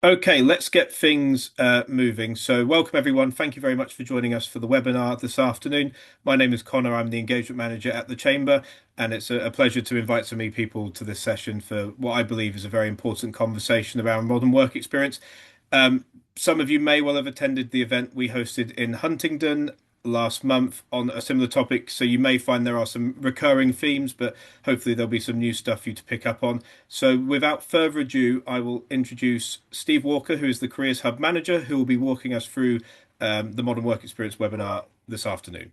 Okay, let's get things moving. So, welcome everyone. Thank you very much for joining us for the webinar this afternoon. My name is Connor. I'm the engagement manager at the Chamber, and it's a pleasure to invite so many people to this session for what I believe is a very important conversation around modern work experience. Um, some of you may well have attended the event we hosted in Huntingdon last month on a similar topic, so you may find there are some recurring themes, but hopefully there'll be some new stuff for you to pick up on. So, without further ado, I will introduce Steve Walker, who is the Careers Hub manager, who will be walking us through the Modern Work Experience webinar this afternoon.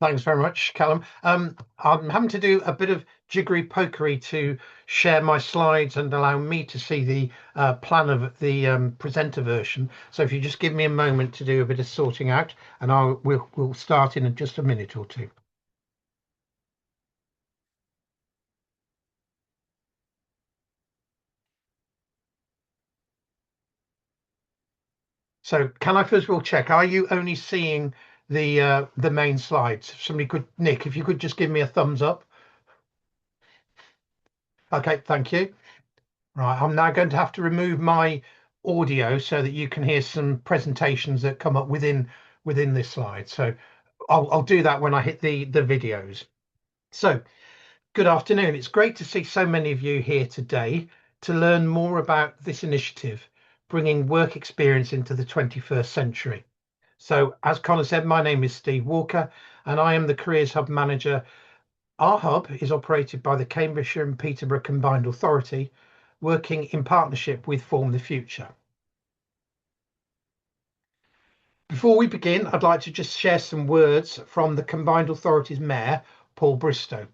Thanks very much, Callum. I'm having to do a bit of jiggery pokery to share my slides and allow me to see the plan of the presenter version. So if you just give me a moment to do a bit of sorting out, and we'll start in just a minute or two. So can I first of all check, are you only seeing the main slides? If somebody could, Nick, if you could just give me a thumbs up. Okay, thank you. Right, I'm now going to have to remove my audio so that you can hear some presentations that come up within this slide. So I'll do that when I hit the videos. So good afternoon. It's great to see so many of you here today to learn more about this initiative, bringing work experience into the 21st century. So as Connor said, my name is Steve Walker and I am the Careers Hub manager. Our hub is operated by the Cambridgeshire and Peterborough Combined Authority, working in partnership with Form the Future. Before we begin, I'd like to just share some words from the Combined Authority's Mayor, Paul Bristow.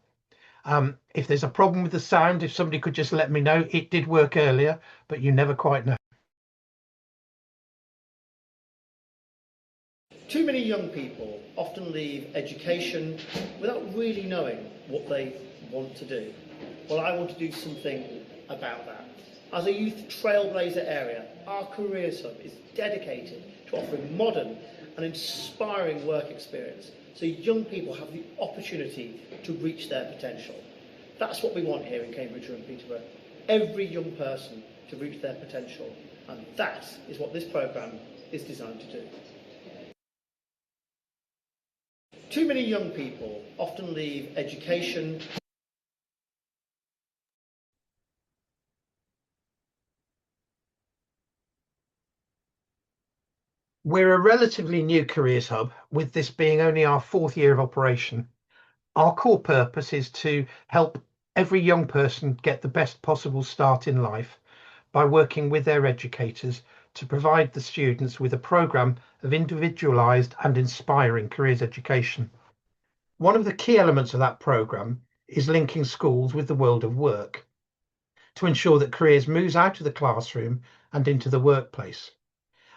If there's a problem with the sound, if somebody could just let me know. It did work earlier, but you never quite know. Too many young people often leave education without really knowing what they want to do. Well, I want to do something about that. As a youth trailblazer area, our Careers Hub is dedicated to offering modern and inspiring work experience so young people have the opportunity to reach their potential. That's what we want here in Cambridgeshire and Peterborough. Every young person to reach their potential, and that is what this programme is designed to do. Too many young people often leave education. We're a relatively new Careers Hub, with this being only our 4th year of operation. Our core purpose is to help every young person get the best possible start in life by working with their educators to provide the students with a programme of individualised and inspiring careers education. One of the key elements of that programme is linking schools with the world of work to ensure that careers moves out of the classroom and into the workplace.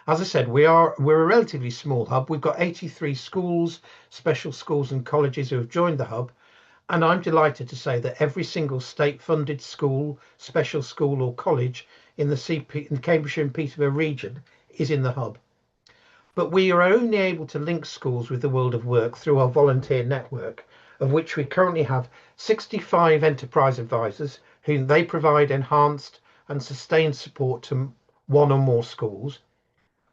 As I said, we're a relatively small hub. We've got 83 schools, special schools and colleges who have joined the hub, and I'm delighted to say that every single state-funded school, special school or college in the Cambridgeshire and Peterborough region is in the hub. But we are only able to link schools with the world of work through our volunteer network, of which we currently have 65 enterprise advisors whom they provide enhanced and sustained support to one or more schools.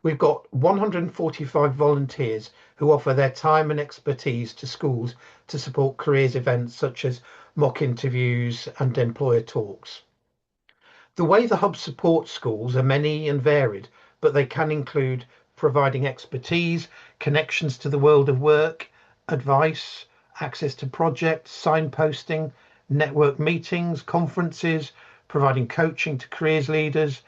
We've got 145 volunteers who offer their time and expertise to schools to support careers events such as mock interviews and employer talks. The way the hub supports schools are many and varied, but they can include providing expertise, connections to the world of work, advice, access to projects, signposting, network meetings, conferences, providing coaching to careers leaders,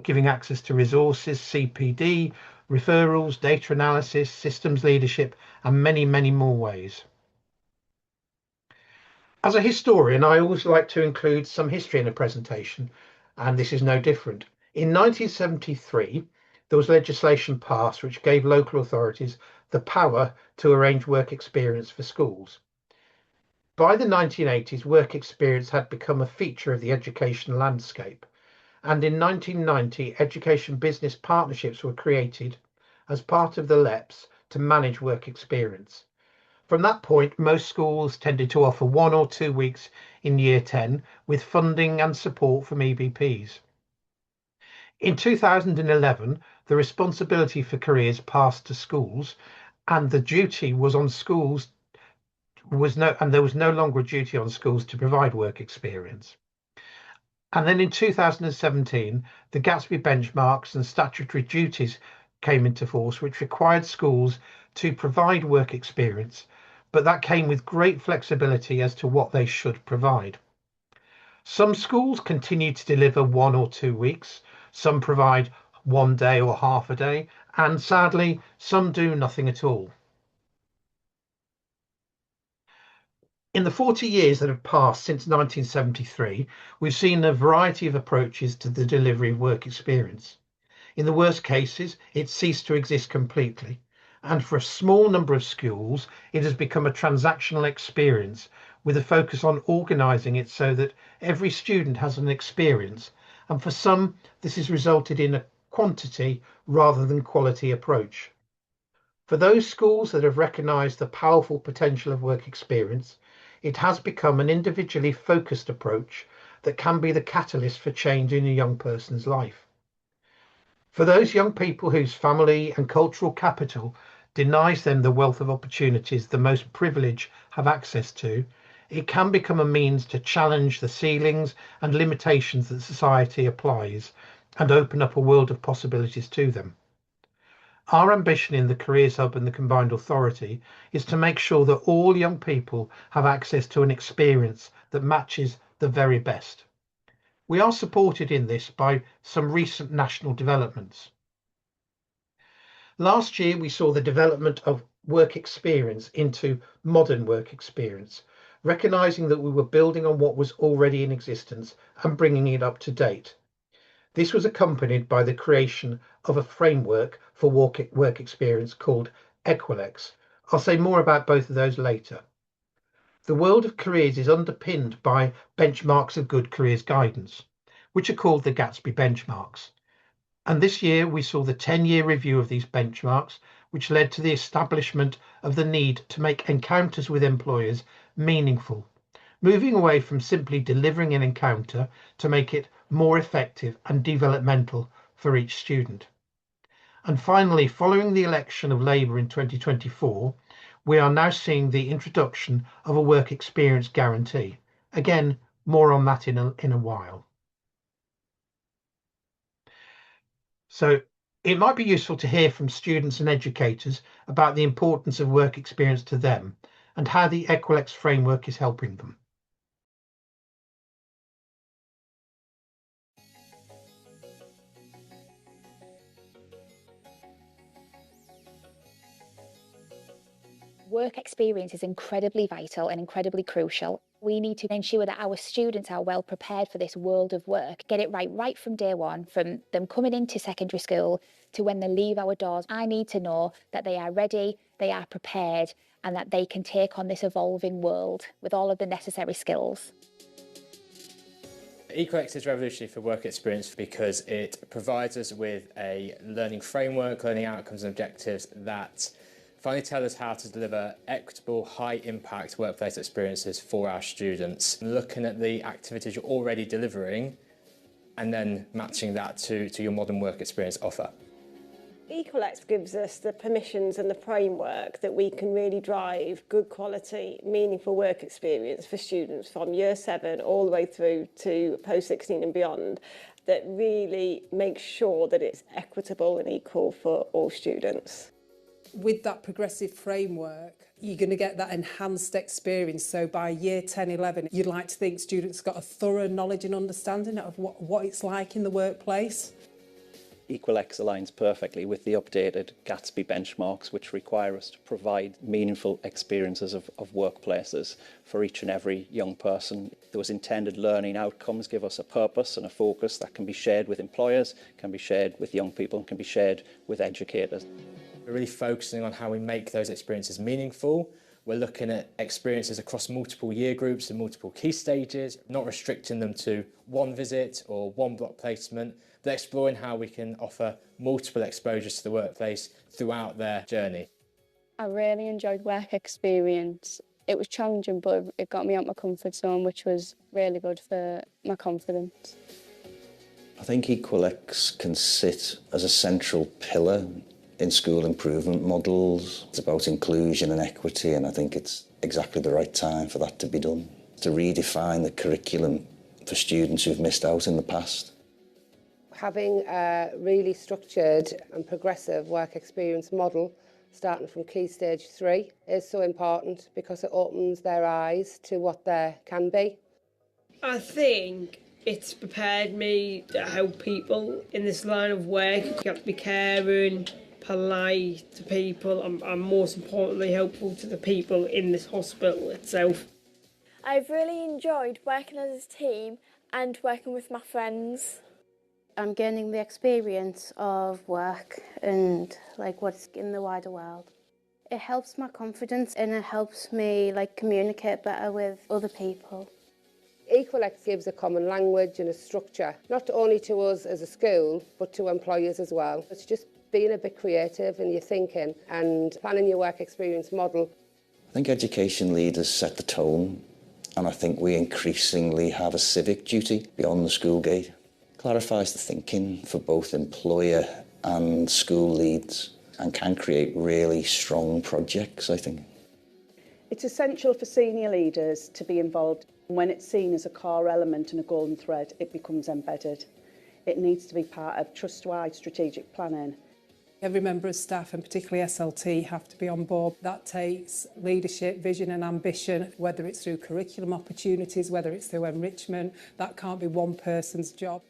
giving access to resources, CPD, referrals, data analysis, systems leadership, and many, many more ways. As a historian, I always like to include some history in a presentation, and this is no different. In 1973, there was legislation passed which gave local authorities the power to arrange work experience for schools. By the 1980s, work experience had become a feature of the education landscape, and in 1990, education business partnerships were created as part of the LEPs to manage work experience. From that point, most schools tended to offer 1 or 2 weeks in year 10 with funding and support from EBPs. In 2011, the responsibility for careers passed to schools, and the duty was on schools and there was no longer a duty on schools to provide work experience. And then in 2017, the Gatsby benchmarks and statutory duties came into force, which required schools to provide work experience, but that came with great flexibility as to what they should provide. Some schools continue to deliver 1 or 2 weeks, some provide 1 day or half a day, and sadly, some do nothing at all. In the 40 years that have passed since 1973, we've seen a variety of approaches to the delivery of work experience. In the worst cases, it ceased to exist completely. And for a small number of schools, it has become a transactional experience with a focus on organising it so that every student has an experience. And for some, this has resulted in a quantity rather than quality approach. For those schools that have recognised the powerful potential of work experience, it has become an individually focused approach that can be the catalyst for change in a young person's life. For those young people whose family and cultural capital denies them the wealth of opportunities the most privileged have access to, it can become a means to challenge the ceilings and limitations that society applies and open up a world of possibilities to them. Our ambition in the Careers Hub and the Combined Authority is to make sure that all young people have access to an experience that matches the very best. We are supported in this by some recent national developments. Last year, we saw the development of work experience into modern work experience, recognising that we were building on what was already in existence and bringing it up to date. This was accompanied by the creation of a framework for work experience called Equilex. I'll say more about both of those later. The world of careers is underpinned by benchmarks of good careers guidance, which are called the Gatsby benchmarks. And this year we saw the 10-year review of these benchmarks, which led to the establishment of the need to make encounters with employers meaningful, moving away from simply delivering an encounter to make it more effective and developmental for each student. And finally, following the election of Labour in 2024, we are now seeing the introduction of a work experience guarantee. Again, more on that in a while. So it might be useful to hear from students and educators about the importance of work experience to them and how the Equilex framework is helping them. Work experience is incredibly vital and incredibly crucial. We need to ensure that our students are well prepared for this world of work, get it right from day one, from them coming into secondary school to when they leave our doors. I need to know that they are ready, they are prepared, and that they can take on this evolving world with all of the necessary skills. Equilex is revolutionary for work experience because it provides us with a learning framework, learning outcomes and objectives that finally tell us how to deliver equitable, high-impact workplace experiences for our students. Looking at the activities you're already delivering and then matching that to your modern work experience offer. Equilex gives us the permissions and the framework that we can really drive good quality, meaningful work experience for students from year 7 all the way through to post 16 and beyond, that really makes sure that it's equitable and equal for all students. With that progressive framework, you're going to get that enhanced experience. So by year 10, 11, you'd like to think students got a thorough knowledge and understanding of what it's like in the workplace. Equilex aligns perfectly with the updated Gatsby benchmarks, which require us to provide meaningful experiences of workplaces for each and every young person. Those intended learning outcomes give us a purpose and a focus that can be shared with employers, can be shared with young people, and can be shared with educators. We're really focusing on how we make those experiences meaningful. We're looking at experiences across multiple year groups and multiple key stages, not restricting them to one visit or one block placement, but exploring how we can offer multiple exposures to the workplace throughout their journey. I really enjoyed work experience. It was challenging, but it got me out my comfort zone, which was really good for my confidence. I think EqualX can sit as a central pillar in school improvement models. It's about inclusion and equity, and I think it's exactly the right time for that to be done, to redefine the curriculum for students who've missed out in the past. Having a really structured and progressive work experience model starting from Key Stage 3 is so important because it opens their eyes to what there can be. I think it's prepared me to help people in this line of work. You have to be caring, polite to people, and most importantly helpful to the people in this hospital itself. I've really enjoyed working as a team and working with my friends. I'm gaining the experience of work and what's in the wider world. It helps my confidence and it helps me communicate better with other people. EqualX gives a common language and a structure, not only to us as a school, but to employers as well. It's just being a bit creative in your thinking and planning your work experience model. I think education leaders set the tone, and I think we increasingly have a civic duty beyond the school gate. Clarifies the thinking for both employer and school leads and can create really strong projects, I think. It's essential for senior leaders to be involved. When it's seen as a core element and a golden thread, it becomes embedded. It needs to be part of trust-wide strategic planning. Every member of staff, and particularly SLT, have to be on board. That takes leadership, vision and ambition, whether it's through curriculum opportunities, whether it's through enrichment. That can't be one person's job.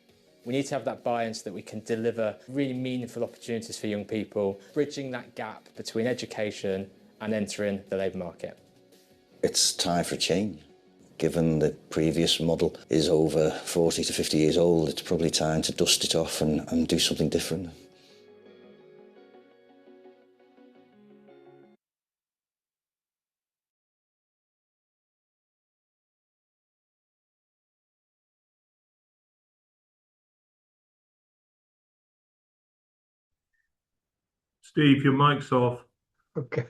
We need to have that buy-in so that we can deliver really meaningful opportunities for young people, bridging that gap between education and entering the labour market. It's time for a change. Given the previous model is over 40 to 50 years old, it's probably time to dust it off and do something different. Steve, your mic's off. Okay,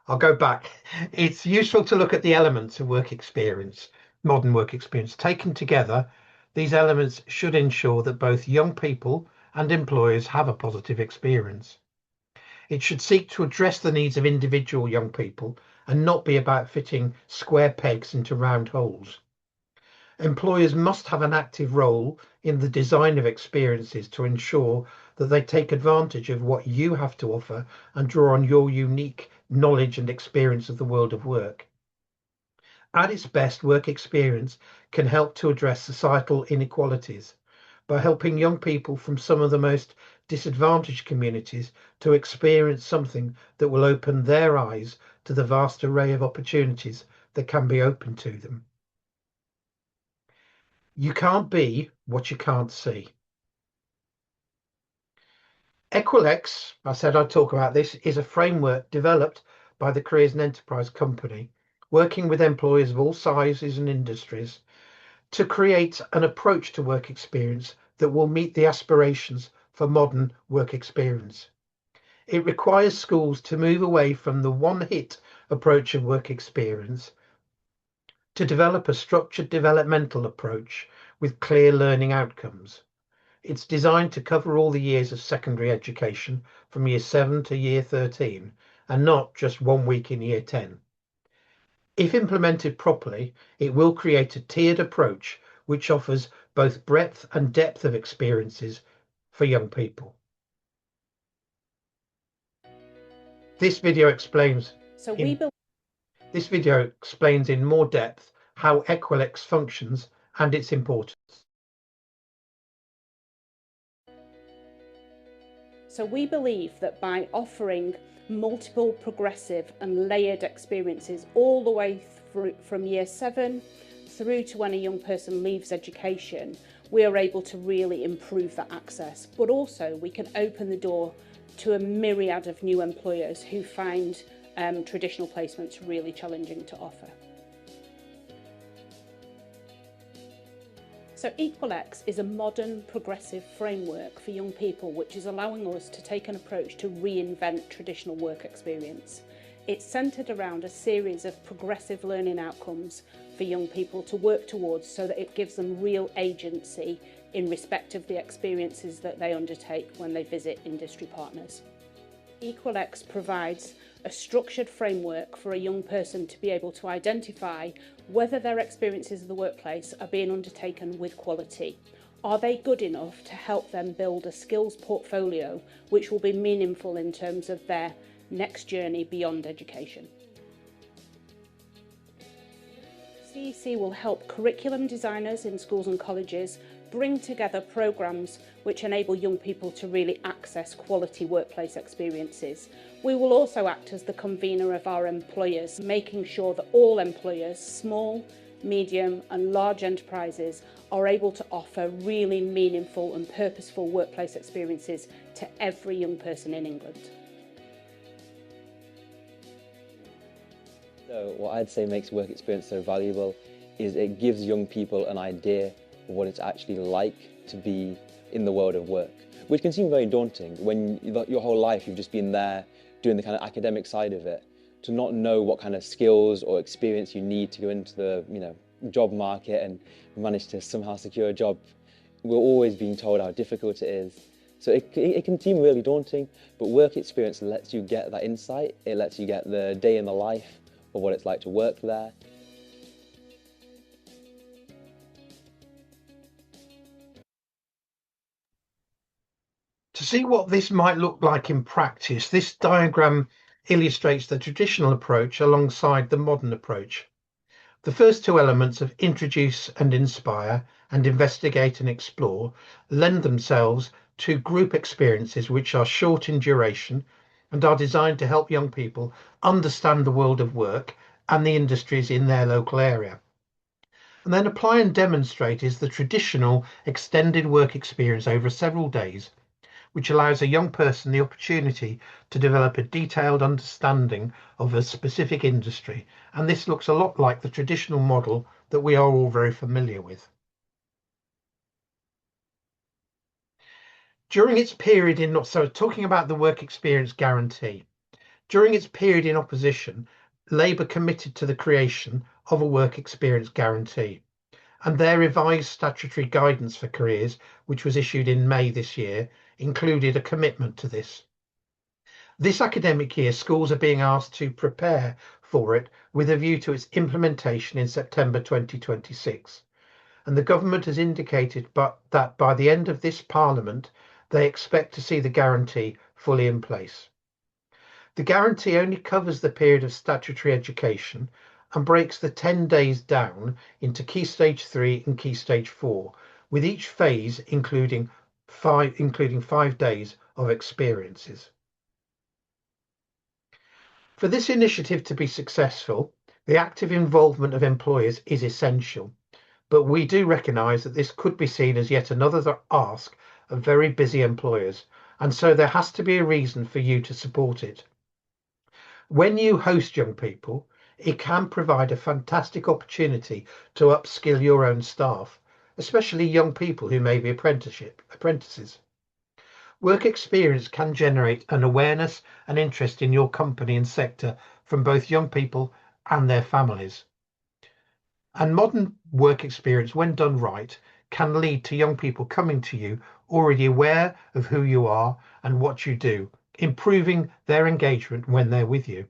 I'll go back. It's useful to look at the elements of work experience, modern work experience. Taken together, these elements should ensure that both young people and employers have a positive experience. It should seek to address the needs of individual young people and not be about fitting square pegs into round holes. Employers must have an active role in the design of experiences to ensure that they take advantage of what you have to offer and draw on your unique knowledge and experience of the world of work. At its best, work experience can help to address societal inequalities by helping young people from some of the most disadvantaged communities to experience something that will open their eyes to the vast array of opportunities that can be open to them. You can't be what you can't see. EqualX, I said I'd talk about this, is a framework developed by the Careers and Enterprise Company, working with employers of all sizes and industries to create an approach to work experience that will meet the aspirations for modern work experience. It requires schools to move away from the one-hit approach of work experience to develop a structured developmental approach with clear learning outcomes. It's designed to cover all the years of secondary education from year 7 to year 13 and not just 1 week in year 10. If implemented properly, it will create a tiered approach which offers both breadth and depth of experiences for young people. This video explains in more depth how EqualX functions and its importance. So we believe that by offering multiple progressive and layered experiences all the way through from year 7 through to when a young person leaves education, we are able to really improve that access, but also we can open the door to a myriad of new employers who find traditional placements really challenging to offer. So EqualX is a modern progressive framework for young people which is allowing us to take an approach to reinvent traditional work experience. It's centred around a series of progressive learning outcomes for young people to work towards so that it gives them real agency in respect of the experiences that they undertake when they visit industry partners. EqualX provides a structured framework for a young person to be able to identify whether their experiences of the workplace are being undertaken with quality. Are they good enough to help them build a skills portfolio which will be meaningful in terms of their next journey beyond education? CEC will help curriculum designers in schools and colleges bring together programmes which enable young people to really access quality workplace experiences. We will also act as the convener of our employers, making sure that all employers, small, medium and large enterprises, are able to offer really meaningful and purposeful workplace experiences to every young person in England. So what I'd say makes work experience so valuable is it gives young people an idea of what it's actually like to be in the world of work, which can seem very daunting when your whole life you've just been there doing the kind of academic side of it. To not know what kind of skills or experience you need to go into the job market and manage to somehow secure a job. We're always being told how difficult it is. So it can seem really daunting, but work experience lets you get that insight. It lets you get the day in the life of what it's like to work there. To see what this might look like in practice, this diagram illustrates the traditional approach alongside the modern approach. The first two elements of introduce and inspire and investigate and explore lend themselves to group experiences which are short in duration and are designed to help young people understand the world of work and the industries in their local area. And then apply and demonstrate is the traditional extended work experience over several days, which allows a young person the opportunity to develop a detailed understanding of a specific industry. And this looks a lot like the traditional model that we are all very familiar with. During its period talking about the work experience guarantee, during its period in opposition, Labour committed to the creation of a work experience guarantee. And their revised statutory guidance for careers, which was issued in May this year, included a commitment to this. This academic year, schools are being asked to prepare for it with a view to its implementation in September 2026. And the government has indicated that by the end of this Parliament, they expect to see the guarantee fully in place. The guarantee only covers the period of statutory education and breaks the 10 days down into Key Stage 3 and Key Stage 4, with each phase including 5 days of experiences. For this initiative to be successful, the active involvement of employers is essential, but we do recognise that this could be seen as yet another ask of very busy employers, and so there has to be a reason for you to support it. When you host young people, it can provide a fantastic opportunity to upskill your own staff, especially young people who may be apprentices. Work experience can generate an awareness and interest in your company and sector from both young people and their families. And modern work experience, when done right, can lead to young people coming to you already aware of who you are and what you do, improving their engagement when they're with you.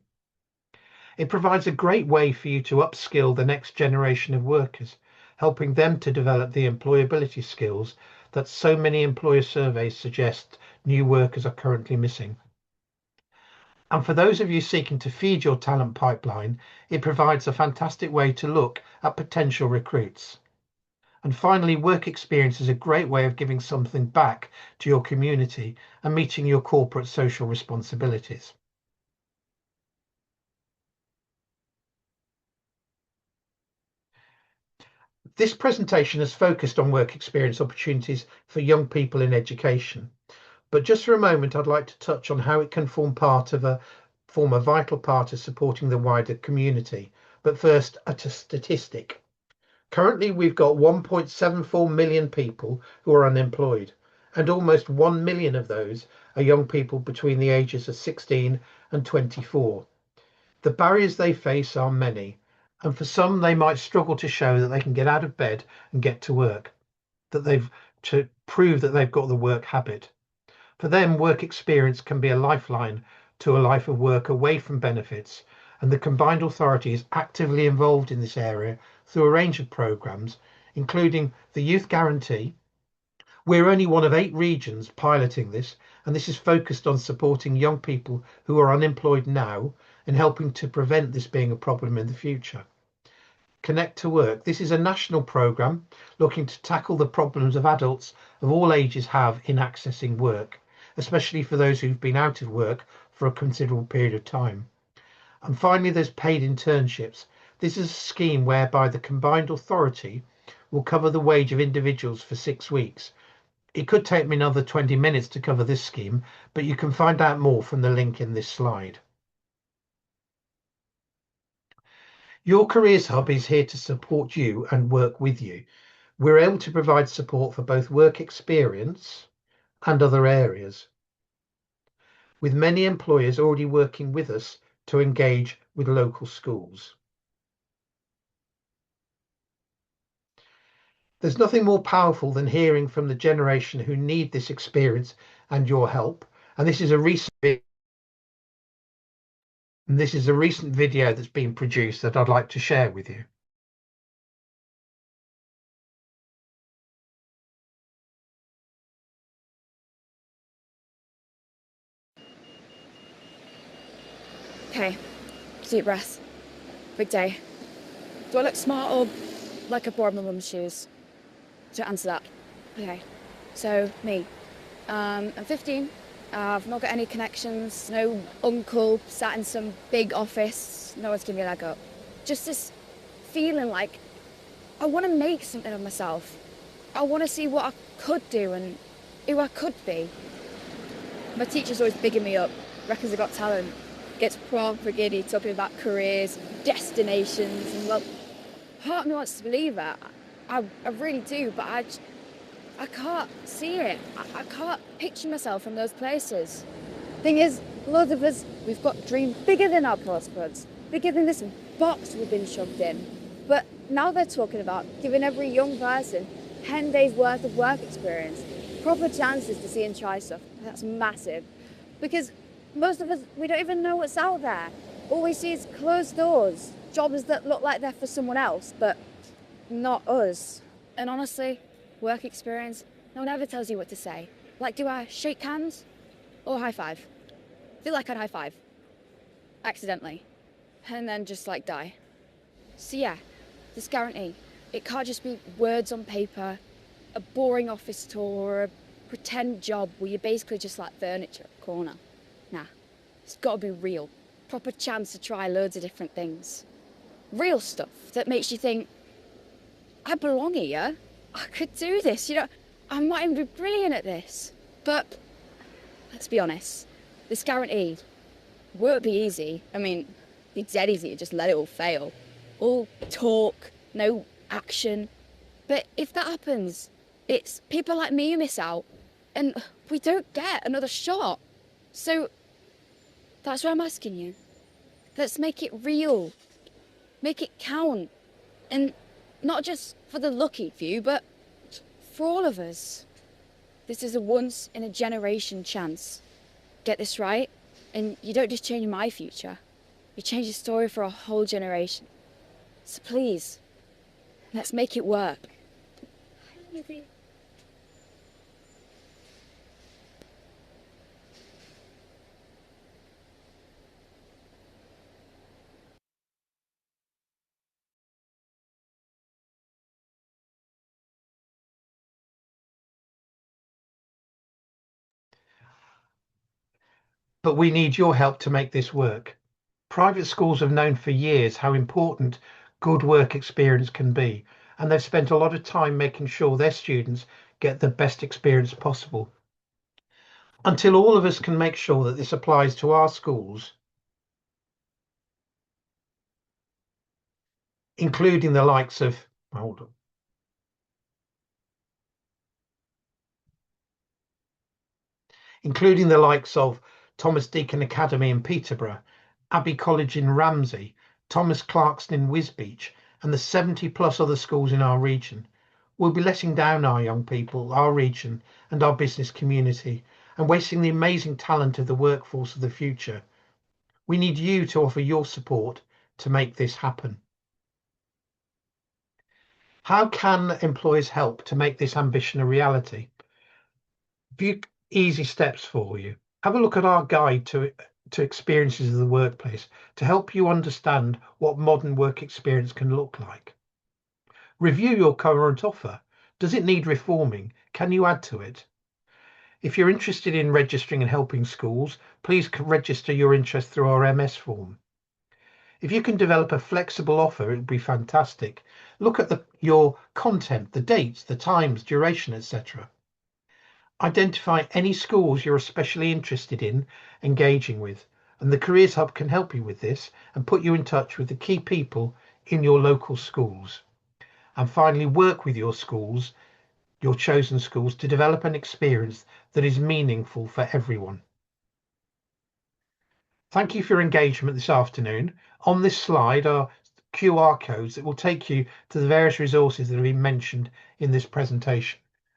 It provides a great way for you to upskill the next generation of workers, helping them to develop the employability skills that so many employer surveys suggest new workers are currently missing. And for those of you seeking to feed your talent pipeline, it provides a fantastic way to look at potential recruits. And finally, work experience is a great way of giving something back to your community and meeting your corporate social responsibilities. This presentation is focused on work experience opportunities for young people in education. But just for a moment, I'd like to touch on how it can form a vital part of supporting the wider community. But first, a statistic. Currently, we've got 1.74 million people who are unemployed, and almost 1 million of those are young people between the ages of 16 and 24. The barriers they face are many, and for some they might struggle to show that they can get out of bed and get to work, that they've to prove that they've got the work habit. For them, work experience can be a lifeline to a life of work away from benefits, and the combined authority is actively involved in this area through a range of programs, including the Youth Guarantee. We're only one of 8 regions piloting this, and this is focused on supporting young people who are unemployed now and helping to prevent this being a problem in the future. Connect to Work. This is a national programme looking to tackle the problems of adults of all ages have in accessing work, especially for those who've been out of work for a considerable period of time. And finally, there's paid internships. This is a scheme whereby the combined authority will cover the wage of individuals for 6 weeks. It could take me another 20 minutes to cover this scheme, but you can find out more from the link in this slide. Your Careers Hub is here to support you and work with you. We're able to provide support for both work experience and other areas, with many employers already working with us to engage with local schools. There's nothing more powerful than hearing from the generation who need this experience and your help. And this is a recent video that's been produced that I'd like to share with you. Okay, deep breath. Big day. Do I look smart or like I borrowed my mum's shoes? Don't answer that. Okay, so me. I'm 15. I've not got any connections, no uncle sat in some big office, no one's giving me a leg up. Just this feeling like I want to make something of myself. I want to see what I could do and who I could be. My teacher's always bigging me up, reckons I got talent. Gets proper giddy talking about careers, destinations, and well, part of me wants to believe that. I really do, but I can't see it. I can't picture myself in those places. Thing is, loads of us, we've got dreams bigger than our postcodes, bigger than this box we've been shoved in. But now they're talking about giving every young person 10 days worth of work experience, proper chances to see and try stuff. That's massive. Because most of us, we don't even know what's out there. All we see is closed doors, jobs that look like they're for someone else, but not us. And honestly, work experience, no one ever tells you what to say. Like, do I shake hands or high five? I feel like I'd high five, accidentally, and then just like die. So yeah, this guarantee, it can't just be words on paper, a boring office tour, or a pretend job where you're basically just like furniture at the corner. Nah, it's got to be real. Proper chance to try loads of different things. Real stuff that makes you think, I belong here. I could do this, you know. I might even be brilliant at this. But let's be honest, this guarantee won't be easy. I mean, it's dead easy to just let it all fail. All talk, no action. But if that happens, it's people like me who miss out, and we don't get another shot. So that's why I'm asking you. Let's make it real. Make it count. And not just for the lucky few, but for all of us. This is a once in a generation chance. Get this right, and you don't just change my future. You change the story for a whole generation. So please, let's make it work. But we need your help to make this work. Private schools have known for years how important good work experience can be, and they've spent a lot of time making sure their students get the best experience possible. Until all of us can make sure that this applies to our schools, including the likes of, hold on, including the likes of Thomas Deacon Academy in Peterborough Abbey College in Ramsey, Thomas Clarkson in Wisbech, and the 70 plus other schools in our region. We'll be letting down our young people, our region, and our business community, and wasting the amazing talent of the workforce of the future. We need you to offer your support to make this happen. How can employers help to make this ambition a reality? A few easy steps for you. Have a look at our guide to experiences of the workplace to help you understand what modern work experience can look like. Review your current offer. Does it need reforming? Can you add to it? If you're interested in registering and helping schools, please register your interest through our MS form. If you can develop a flexible offer, it would be fantastic. Look at your content, the dates, the times, duration, etc. Identify any schools you're especially interested in engaging with, and the Careers Hub can help you with this and put you in touch with the key people in your local schools. And finally, work with your schools, your chosen schools, to develop an experience that is meaningful for everyone. Thank you for your engagement this afternoon. On this slide are QR codes that will take you to the various resources that have been mentioned in this presentation.